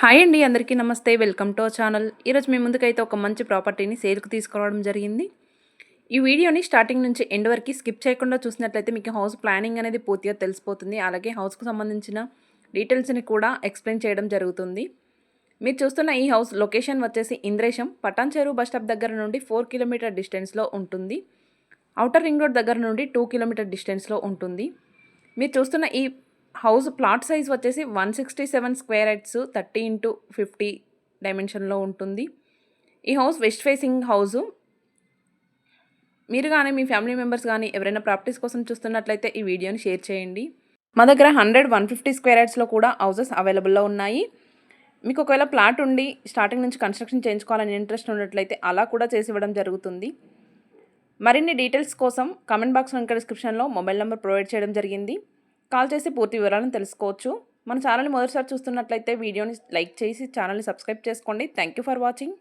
Hi అండి, అందరికీ నమస్తే. Welcome to our channel. ఈరోజు మీ ముందుకైతే ఒక మంచి ప్రాపర్టీని సేల్కి తీసుకురావడం జరిగింది. ఈ వీడియోని స్టార్టింగ్ నుంచి ఎండ్ వరకు స్కిప్ చేయకుండా చూసినట్లయితే మీకు హౌస్ ప్లానింగ్ అనేది పూర్తిగా తెలిసిపోతుంది. అలాగే హౌస్కు సంబంధించిన డీటెయిల్స్ని కూడా ఎక్స్ప్లెయిన్ చేయడం జరుగుతుంది. మీరు చూస్తున్న ఈ హౌస్ లొకేషన్ వచ్చేసి ఇంద్రేశం పటాన్ చెరువు బస్ స్టాప్ దగ్గర నుండి 4 కిలోమీటర్ డిస్టెన్స్లో ఉంటుంది. ఔటర్ రింగ్ రోడ్ దగ్గర నుండి 2 కిలోమీటర్ డిస్టెన్స్లో ఉంటుంది. మీరు చూస్తున్న ఈ హౌస్ ప్లాట్ సైజ్ వచ్చేసి 167 స్క్వేర్ యార్డ్స్ 30x50 డైమెన్షన్లో ఉంటుంది. ఈ హౌస్ వెస్ట్ ఫేసింగ్ హౌసు. మీరు కానీ మీ ఫ్యామిలీ మెంబర్స్ కానీ ఎవరైనా ప్రాపర్టీస్ కోసం చూస్తున్నట్లయితే ఈ వీడియోని షేర్ చేయండి. మా దగ్గర 100-150 స్క్వేర్ యార్డ్స్లో కూడా హౌసెస్ అవైలబుల్లో ఉన్నాయి. మీకు ఒకవేళ ప్లాట్ ఉండి స్టార్టింగ్ నుంచి కన్స్ట్రక్షన్ చేయించుకోవాలని ఇంట్రెస్ట్ ఉన్నట్లయితే అలా కూడా చేసి ఇవ్వడం జరుగుతుంది. మరిన్ని డీటెయిల్స్ కోసం కామెంట్ బాక్స్లో ఇంకా డిస్క్రిప్షన్లో మొబైల్ నెంబర్ ప్రొవైడ్ చేయడం జరిగింది. కాల్ చేసి పూర్తి వివరాలను తెలుసుకోవచ్చు. మన ఛానల్ని మొదటిసారి చూస్తున్నట్లయితే వీడియోని లైక్ చేసి ఛానల్ని సబ్స్క్రైబ్ చేసుకోండి. Thank you for watching.